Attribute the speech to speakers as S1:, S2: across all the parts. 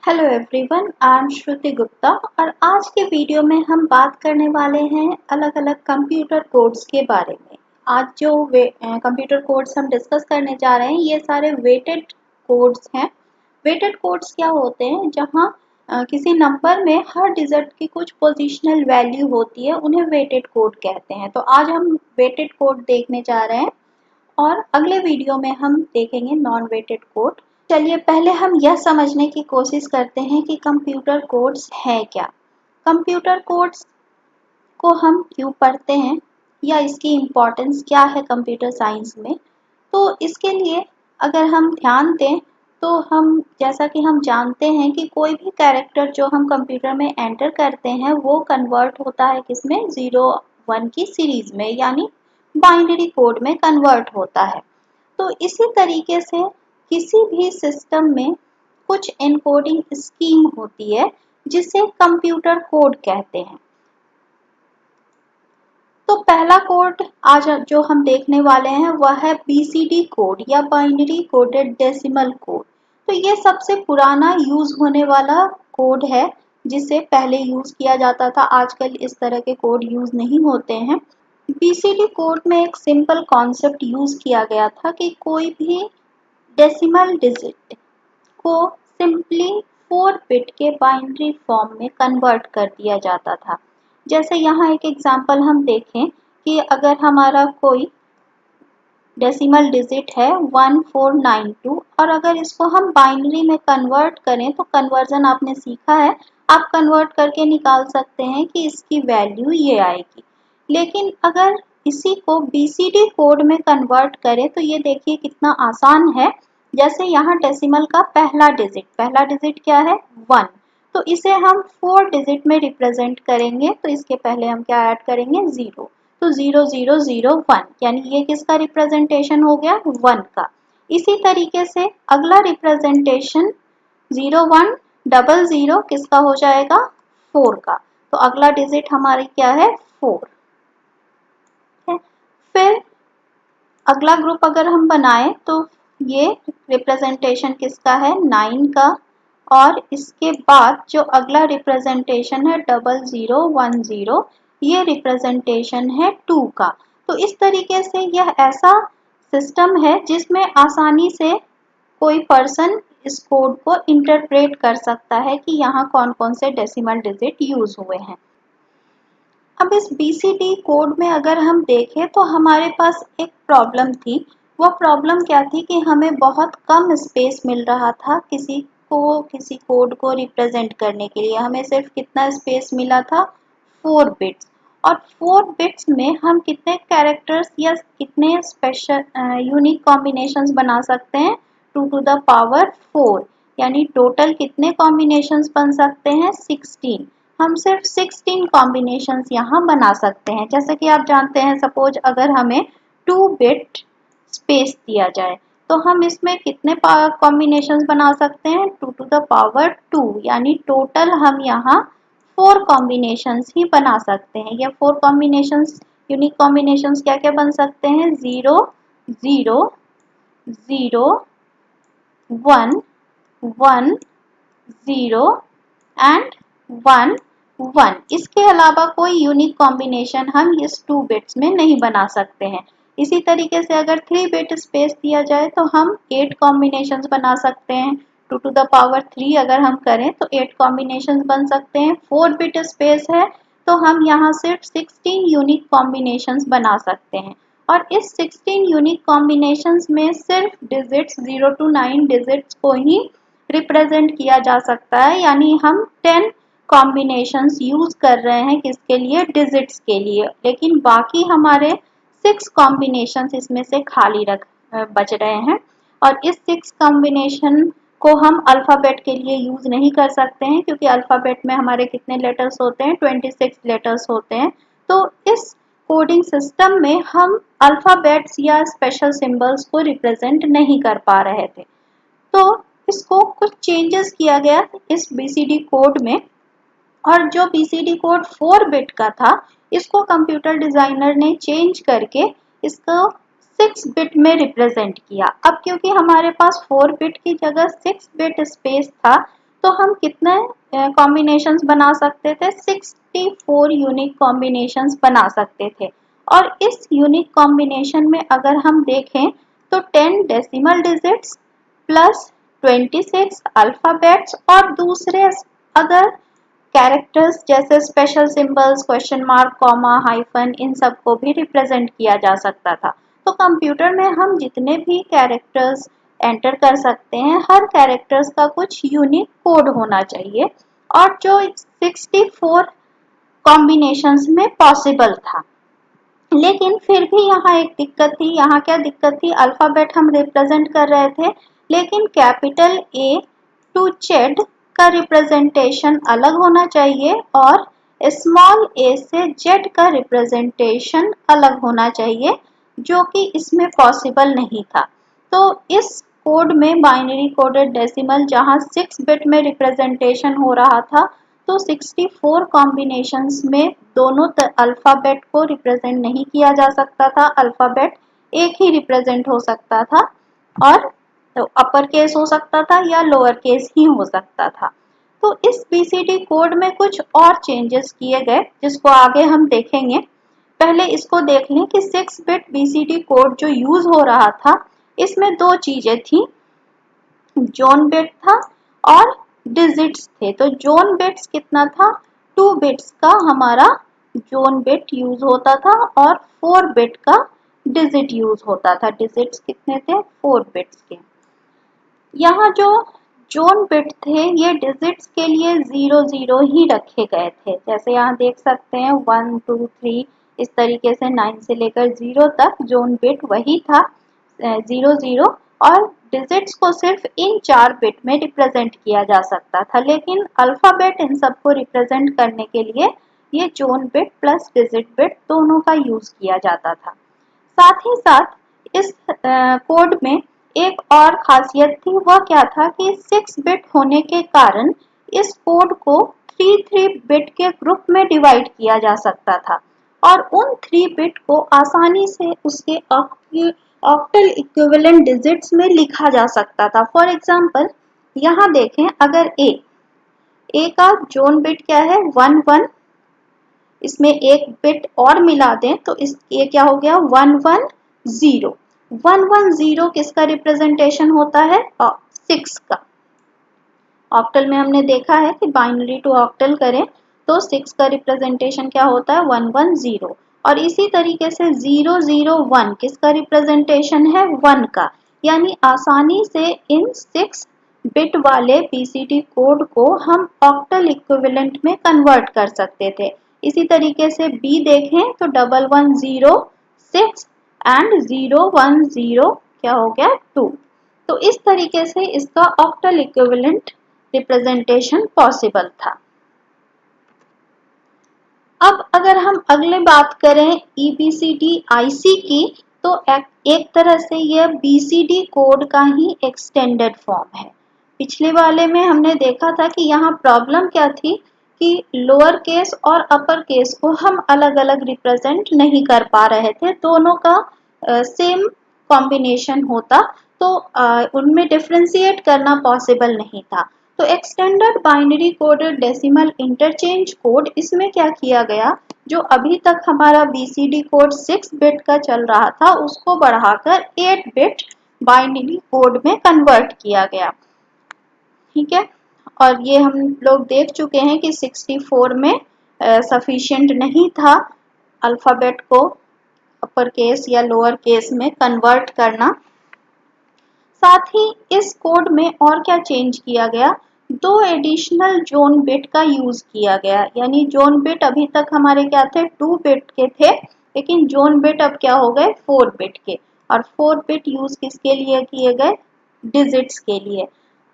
S1: Hello everyone, I am श्रुति गुप्ता और आज के वीडियो में हम बात करने वाले हैं अलग अलग कंप्यूटर कोड्स के बारे में। आज जो कंप्यूटर कोड्स हम डिस्कस करने जा रहे हैं ये सारे वेटेड कोड्स हैं। वेटेड कोड्स क्या होते हैं? जहां किसी नंबर में हर डिजिट की कुछ पोजिशनल वैल्यू होती है, उन्हें वेटेड कोड कहते हैं। तो आज हम वेटेड कोड देखने जा रहे हैं और अगले वीडियो में हम देखेंगे नॉन वेटेड कोड। चलिए पहले हम यह समझने की कोशिश करते हैं कि कंप्यूटर कोड्स है क्या। कंप्यूटर कोड्स को हम क्यों पढ़ते हैं या इसकी इम्पोर्टेंस क्या है कंप्यूटर साइंस में। तो इसके लिए अगर हम ध्यान दें तो हम जैसा कि हम जानते हैं कि कोई भी कैरेक्टर जो हम कंप्यूटर में एंटर करते हैं वो कन्वर्ट होता है किसमें, 0 1 की सीरीज में, यानी बाइनरी कोड में कन्वर्ट होता है। तो इसी तरीके से किसी भी सिस्टम में कुछ एनकोडिंग स्कीम होती है जिसे कंप्यूटर कोड कहते हैं। तो पहला कोड आज जो हम देखने वाले हैं वह है बीसीडी कोड या बाइनरी कोडेड डेसिमल कोड। तो ये सबसे पुराना यूज होने वाला कोड है जिसे पहले यूज किया जाता था। आजकल इस तरह के कोड यूज नहीं होते हैं। बीसीडी कोड में एक सिंपल कॉन्सेप्ट यूज किया गया था कि कोई भी डेसिमल डिजिट को सिंपली 4 बिट के बाइनरी फॉर्म में कन्वर्ट कर दिया जाता था। जैसे यहाँ एक एग्जांपल हम देखें कि अगर हमारा कोई डेसिमल डिजिट है 1492 और अगर इसको हम बाइनरी में कन्वर्ट करें तो कन्वर्जन आपने सीखा है, आप कन्वर्ट करके निकाल सकते हैं कि इसकी वैल्यू ये आएगी। लेकिन अगर इसी को बीसीडी कोड में कन्वर्ट करें तो ये देखिए कितना आसान है। जैसे यहाँ डेसिमल का पहला डिजिट क्या है 1, तो इसे हम 4 डिजिट में रिप्रेजेंट करेंगे तो इसके पहले हम क्या ऐड करेंगे 0, तो 0001, यानी ये किसका रिप्रेजेंटेशन हो गया 1 का। इसी तरीके से अगला रिप्रेजेंटेशन 0100 किसका हो जाएगा 4 का, तो अगला डिजिट हमारी क्या है 4 है। फिर अगला ग्रुप अगर हम बनाएं तो ये रिप्रेजेंटेशन किसका है 9 का, और इसके बाद जो अगला रिप्रेजेंटेशन है 0010, ये रिप्रेजेंटेशन है 2 का। तो इस तरीके से यह ऐसा सिस्टम है जिसमें आसानी से कोई पर्सन इस कोड को इंटरप्रेट कर सकता है कि यहाँ कौन कौन से डेसिमल डिजिट यूज हुए हैं। अब इस बीसीडी कोड में अगर हम देखें तो हमारे पास एक प्रॉब्लम थी। वो प्रॉब्लम क्या थी कि हमें बहुत कम स्पेस मिल रहा था किसी कोड को रिप्रेजेंट करने के लिए। हमें सिर्फ कितना स्पेस मिला था 4 बिट्स, और 4 बिट्स में हम कितने कैरेक्टर्स या कितने स्पेशल यूनिक कॉम्बिनेशंस बना सकते हैं 2 टू द पावर 4, यानी टोटल कितने कॉम्बिनेशंस बन सकते हैं 16। हम सिर्फ 16 कॉम्बिनेशंस यहाँ बना सकते हैं। जैसे कि आप जानते हैं, सपोज अगर हमें 2 बिट स्पेस दिया जाए तो हम इसमें कितने कॉम्बिनेशंस बना सकते हैं 2 टू द पावर 2, यानी टोटल हम यहाँ 4 कॉम्बिनेशंस ही बना सकते हैं। ये 4 कॉम्बिनेशंस यूनिक कॉम्बिनेशंस क्या क्या बन सकते हैं 0 0 0 1 1 0 एंड 1 1। इसके अलावा कोई यूनिक कॉम्बिनेशन हम इस 2 बिट्स में नहीं बना सकते हैं। इसी तरीके से अगर 3 बिट स्पेस दिया जाए तो हम 8 कॉम्बिनेशंस बना सकते हैं। 2 टू द पावर 3 अगर हम करें तो 8 कॉम्बिनेशंस बन सकते हैं। 4 बिट स्पेस है तो हम यहाँ सिर्फ 16 यूनिक कॉम्बिनेशंस बना सकते हैं, और इस 16 यूनिक कॉम्बिनेशंस में सिर्फ डिजिट्स 0 to 9 डिजिट्स को ही रिप्रेजेंट किया जा सकता है, यानी हम 10 कॉम्बिनेशंस यूज कर रहे हैं किसके लिए डिजिट्स के लिए, लेकिन बाकी हमारे 6 कॉम्बिनेशंस इसमें से खाली बच रहे हैं। और इस 6 कॉम्बिनेशन को हम अल्फाबेट के लिए यूज नहीं कर सकते हैं क्योंकि अल्फाबेट में हमारे कितने लेटर्स होते हैं 26 लेटर्स होते हैं। तो इस कोडिंग सिस्टम में हम अल्फाबेट्स या स्पेशल सिंबल्स को रिप्रेजेंट नहीं कर पा रहे थे। तो इसको कुछ चेंजेस किया गया इस बीसीडी कोड में, और जो बीसीडी कोड 4 बिट का था इसको कंप्यूटर डिजाइनर ने चेंज करके इसको 6 बिट में रिप्रेजेंट किया। अब क्योंकि हमारे पास 4 बिट की जगह 6 बिट स्पेस था तो हम कितने कॉम्बिनेशंस बना सकते थे? 64 यूनिक कॉम्बिनेशंस बना सकते थे। और इस यूनिक कॉम्बिनेशन में अगर हम देखें तो 10 डेसिमल डिजिट्स प्लस 26 अल्फाबेट्स और दूसरे अगर कैरेक्टर्स जैसे special symbols, question mark, comma, hyphen, इन सब को भी रिप्रेजेंट किया जा सकता था। तो कंप्यूटर में हम जितने भी कैरेक्टर्स एंटर कर सकते हैं, हर कैरेक्टर्स का कुछ यूनिक कोड होना चाहिए और जो 64 कॉम्बिनेशंस में पॉसिबल था। लेकिन फिर भी यहाँ एक दिक्कत थी। यहाँ क्या दिक्कत थी? अल्फाबेट हम रिप्रेजेंट कर रहे थे, लेकिन कैपिटल ए टू जेड का रिप्रेजेंटेशन अलग होना चाहिए और स्मॉल ए से जेड का रिप्रेजेंटेशन अलग होना चाहिए, जो कि इसमें पॉसिबल नहीं था। तो इस कोड में बाइनरी कोडेड डेसिमल जहाँ 6 बिट में रिप्रेजेंटेशन हो रहा था, तो 64 कॉम्बिनेशंस में दोनों अल्फाबेट को रिप्रेजेंट नहीं किया जा सकता था। अल्फाबेट एक ही रिप्रेजेंट हो सकता था और तो अपर केस हो सकता था या लोअर केस ही हो सकता था। तो इस बीसीडी कोड में कुछ और चेंजेस किए गए जिसको आगे हम देखेंगे। पहले इसको देख लें कि 6 बिट बीसीडी कोड जो यूज हो रहा था, इसमें दो चीजें थी, जोन बिट था और डिजिट्स थे। तो जोन बिट्स कितना था? 2 बिट्स का हमारा जोन बिट यूज होता था और 4 बिट का डिजिट यूज होता था। डिजिट्स कितने थे? 4 बिट्स के। यहाँ जो जोन बिट थे ये डिजिट्स के लिए 00 ही रखे गए थे। जैसे यहाँ देख सकते हैं 1 2 3 इस तरीके से 9 से लेकर 0 तक जोन बिट वही था 00 और डिजिट्स को सिर्फ इन 4 बिट में रिप्रेजेंट किया जा सकता था। लेकिन अल्फाबेट इन सबको रिप्रेजेंट करने के लिए ये zone bit plus digit bit दोनों का यूज किया जाता था। साथ ही साथ इस कोड में एक और खासियत थी, वह क्या था कि 6 बिट होने के कारण इस कोड को 3 बिट के ग्रुप में डिवाइड किया जा सकता था और उन 3 बिट को आसानी से उसके ऑक्टल इक्विवेलेंट डिजिट्स में लिखा जा सकता था। फॉर एग्जांपल यहाँ देखें, अगर ए का जोन बिट क्या है? 1 1, इसमें एक बिट और मिला दें तो इस ये क्या हो गया? 1 1 0। 1 1 0 किसका रिप्रेजेंटेशन होता है? 6 का। ऑक्टल में हमने देखा है कि बाइनरी टू ऑक्टल करें तो 6 का रिप्रेजेंटेशन क्या होता है? 1 1 0। और इसी तरीके से 0 0 1 किसका रिप्रेजेंटेशन है? 1 का। यानी आसानी से इन 6 बिट वाले बीसीडी कोड को हम ऑक्टल इक्विवेलेंट में कन्वर्ट कर सकते थे। इसी तरीके से बी देखें तो 1 1 0 6 एंड 0 1 0 क्या हो गया? 2। तो इस तरीके से इसका ऑक्टल इक्विवेलेंट रिप्रेजेंटेशन पॉसिबल था। अब अगर हम अगले बात करें EBCD IC की, तो एक तरह से यह BCD कोड का ही एक्सटेंडेड फॉर्म है। पिछले वाले में हमने देखा था कि यहाँ प्रॉब्लम क्या थी कि लोअर केस और अपर केस को हम अलग अलग रिप्रेजेंट नहीं कर पा रहे थे, दोनों का सेम कॉम्बिनेशन होता तो उनमें डिफ्रेंशिएट करना पॉसिबल नहीं था। तो extended binary coded decimal interchange code, इसमें क्या किया गया, जो अभी तक हमारा बीसीडी कोड 6 बिट का चल रहा था उसको बढ़ाकर 8 बिट बाइनरी कोड में कन्वर्ट किया गया। ठीक है, और ये हम लोग देख चुके हैं कि 64 में सफिशिएंट नहीं था अल्फाबेट को अपर केस या लोअर केस में कन्वर्ट करना। साथ ही इस कोड में और क्या चेंज किया गया, 2 एडिशनल जोन बिट का यूज किया गया। यानी जोन बिट अभी तक हमारे क्या थे? 2 बिट के थे, लेकिन जोन बिट अब क्या हो गए? 4 बिट के। और 4 बिट यूज किसके लिए किए गए? डिजिट्स के लिए।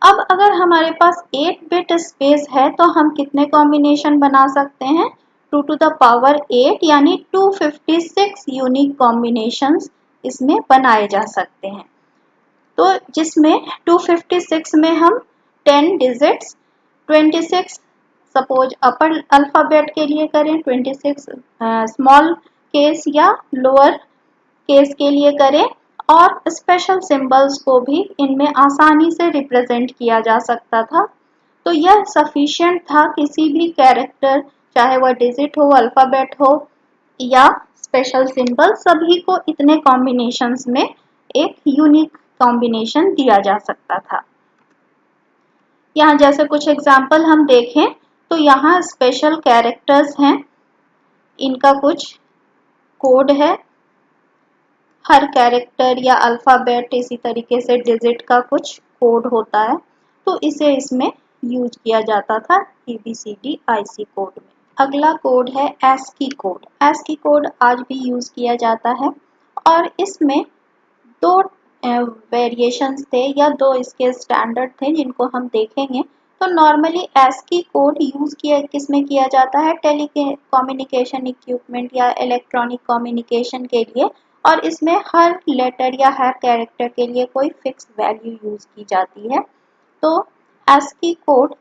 S1: अब अगर हमारे पास 8 बिट स्पेस है तो हम कितने कॉम्बिनेशन बना सकते हैं? 2 to the power 8 यानी 256 यूनिक कॉम्बिनेशंस इसमें बनाए जा सकते हैं। तो जिसमें 256 में हम 10 डिजिट्स, 26 सपोज अपर अल्फाबेट के लिए करें, 26 स्मॉल केस या लोअर केस के लिए करें, और स्पेशल सिंबल्स को भी इनमें आसानी से रिप्रेजेंट किया जा सकता था। तो यह सफिशिएंट था किसी भी कैरेक्टर, चाहे वह डिजिट हो, अल्फाबेट हो या स्पेशल सिंबल, सभी को इतने कॉम्बिनेशंस में एक यूनिक कॉम्बिनेशन दिया जा सकता था। यहाँ जैसे कुछ एग्जाम्पल हम देखें तो यहाँ स्पेशल कैरेक्टर्स हैं, इनका कुछ कोड है, हर कैरेक्टर या अल्फाबेट इसी तरीके से डिजिट का कुछ कोड होता है, तो इसे इसमें यूज किया जाता था ABCD IC कोड में। अगला कोड है ASCII कोड। ASCII कोड आज भी यूज किया जाता है और इसमें दो वेरिएशंस थे या दो इसके स्टैंडर्ड थे जिनको हम देखेंगे। तो नॉर्मली ASCII कोड यूज किया किसमें किया जाता है, टेलीकम्युनिकेशन इक्विपमेंट या इलेक्ट्रॉनिक कम्युनिकेशन के लिए, और इसमें हर लेटर या हर कैरेक्टर के लिए कोई फिक्स वैल्यू यूज की जाती है। तो ASCII कोड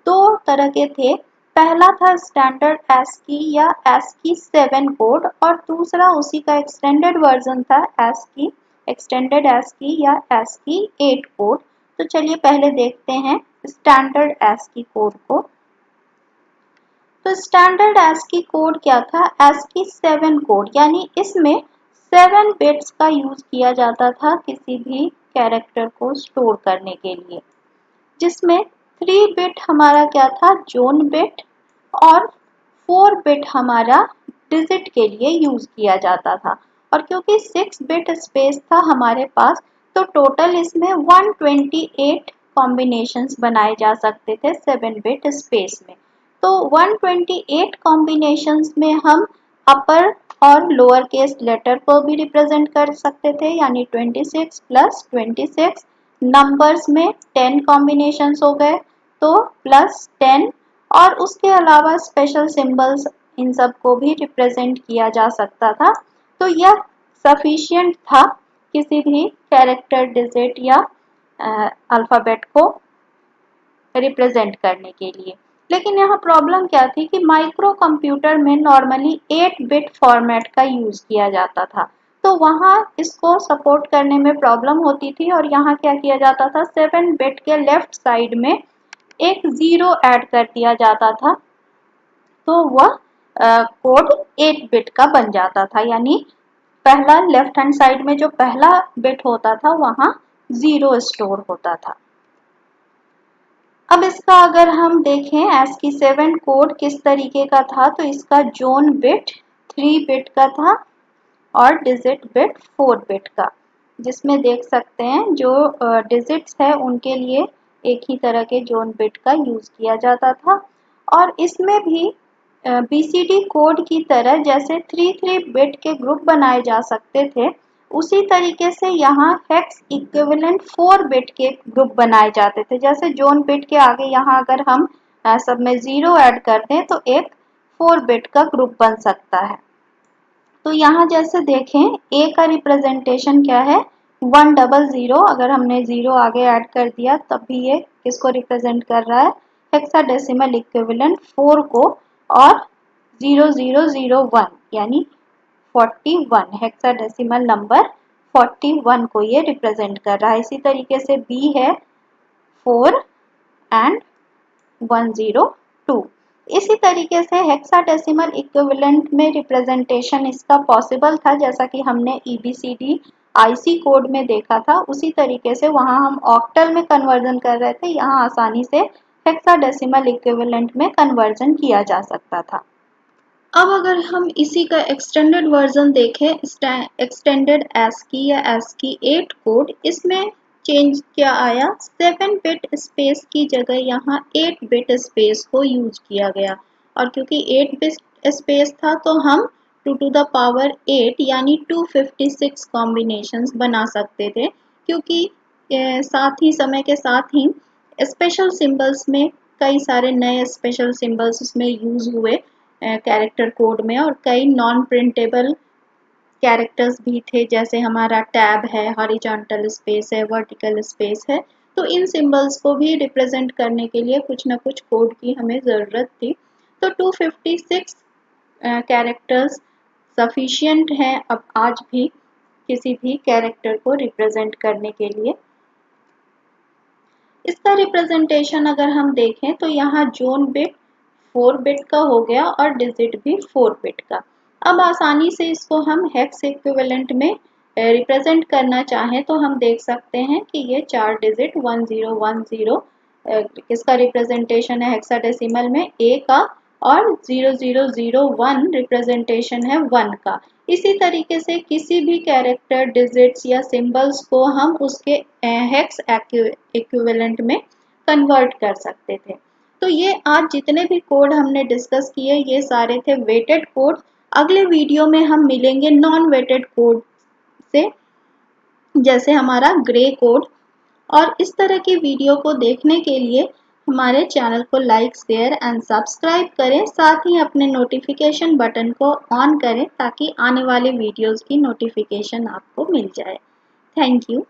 S1: दो तरह के थे, पहला था स्टैंडर्ड ASCII या ASCII 7 कोड और दूसरा उसी का एक्सटेंडेड वर्जन था ASCII एक्सटेंडेड ASCII या ASCII 8 कोड। तो चलिए पहले देखते हैं स्टैंडर्ड ASCII कोड को। तो स्टैंडर्ड ASCII कोड क्या था, ASCII 7 कोड, यानी इसमें 7 बिट्स का यूज किया जाता था किसी भी कैरेक्टर को स्टोर करने के लिए, जिसमें 3 बिट हमारा क्या था, जोन बिट, और 4 बिट हमारा डिजिट के लिए यूज किया जाता था। और क्योंकि 6 बिट स्पेस था हमारे पास, तो टोटल इसमें 128 कॉम्बिनेशंस बनाए जा सकते थे 7 बिट स्पेस में। तो 128 कॉम्बिनेशंस में हम अपर और लोअर केस लेटर को भी रिप्रेजेंट कर सकते थे, यानी 26 प्लस 26, नंबर्स में 10 कॉम्बिनेशंस हो गए तो प्लस 10, और उसके अलावा स्पेशल सिंबल्स इन सब को भी रिप्रेजेंट किया जा सकता था। तो यह सफिशिएंट था किसी भी कैरेक्टर, डिजिट या अल्फाबेट को रिप्रेजेंट करने के लिए। लेकिन यहाँ प्रॉब्लम क्या थी कि माइक्रो कंप्यूटर में नॉर्मली 8 बिट फॉर्मेट का यूज किया जाता था, तो वहाँ इसको सपोर्ट करने में प्रॉब्लम होती थी और यहाँ क्या किया जाता था, 7 बिट के लेफ्ट साइड में एक 0 ऐड कर दिया जाता था, तो वह कोड 8 बिट का बन जाता था, यानी पहला लेफ्ट हैंड साइड में जो पहला बिट होता था वहाँ 0 स्टोर होता था। अब इसका अगर हम देखें ASCII 7 कोड किस तरीके का था, तो इसका जोन बिट 3 बिट का था और डिजिट बिट 4 बिट का, जिसमें देख सकते हैं जो डिजिट्स है उनके लिए एक ही तरह के जोन बिट का यूज किया जाता था। और इसमें भी BCD कोड की तरह जैसे 3 बिट के ग्रुप बनाए जा सकते थे, उसी तरीके से यहाँ हेक्स इक्विवेलेंट 4 बिट के ग्रुप बनाए जाते थे। जैसे जोन बिट के आगे यहाँ अगर हम सब में 0 ऐड कर दें तो एक 4 बिट का ग्रुप बन सकता है। तो यहाँ जैसे देखें A का रिप्रेजेंटेशन क्या है, 100, अगर हमने 0 आगे ऐड कर दिया तब भी ये किसको रिप्रेजेंट कर रहा है, हेक्साडेसिमल इक्विवेलेंट 4 को, और 0001 यानी 41 हेक्साडेसिमल नंबर 41 को ये रिप्रेजेंट कर रहा है। इसी तरीके से B है 4 एंड 102। इसी तरीके से हेक्साडेसिमल इक्विवेलेंट में रिप्रेजेंटेशन इसका पॉसिबल था, जैसा कि हमने EBCD IC कोड में देखा था, उसी तरीके से वहां हम ऑक्टल में कन्वर्जन कर रहे थे, यहाँ आसानी से हेक्साडेसिमल इक्विवेलेंट में कन्वर्जन किया जा सकता था। अब अगर हम इसी का एक्सटेंडेड वर्जन देखें, एक्सटेंडेड ASCII या ASCII 8 कोड, इसमें चेंज क्या आया, 7 बिट स्पेस की जगह यहाँ 8 बिट स्पेस को यूज किया गया, और क्योंकि 8 बिट स्पेस था तो हम 2 to the power 8 यानी 256 कॉम्बिनेशंस बना सकते थे, क्योंकि साथ ही समय के साथ ही स्पेशल सिंबल्स में कई सारे नए स्पेशल सिंबल्स उसमें यूज हुए कैरेक्टर कोड में, और कई नॉन प्रिंटेबल कैरेक्टर्स भी थे, जैसे हमारा टैब है, हॉरिजॉन्टल स्पेस है, वर्टिकल स्पेस है। तो इन सिंबल्स को भी रिप्रेजेंट करने के लिए कुछ ना कुछ कोड की हमें ज़रूरत थी। तो 256 कैरेक्टर्स सफिशिएंट हैं अब आज भी किसी भी कैरेक्टर को रिप्रेजेंट करने के लिए। इसका रिप्रेजेंटेशन अगर हम देखें तो यहाँ जोन बिट 4 बिट का हो गया और डिजिट भी 4 बिट का। अब आसानी से इसको हम हेक्स इक्विवेलेंट में रिप्रेजेंट करना चाहें तो हम देख सकते हैं कि ये 4 डिजिट 1010 किसका रिप्रेजेंटेशन है हेक्साडेसिमल में, ए का, और 0001 रिप्रेजेंटेशन है 1 का। इसी तरीके से किसी भी कैरेक्टर, डिजिट्स या सिंबल्स को हम उसके हेक्स इक्विवेलेंट में कन्वर्ट कर सकते थे। तो ये आज जितने भी कोड हमने डिस्कस किए ये सारे थे वेटेड कोड। अगले वीडियो में हम मिलेंगे नॉन वेटेड कोड से, जैसे हमारा ग्रे कोड। और इस तरह की वीडियो को देखने के लिए हमारे चैनल को लाइक, शेयर एंड सब्सक्राइब करें। साथ ही अपने नोटिफिकेशन बटन को ऑन करें ताकि आने वाले वीडियोस की नोटिफिकेशन आपको मिल जाए। Thank you.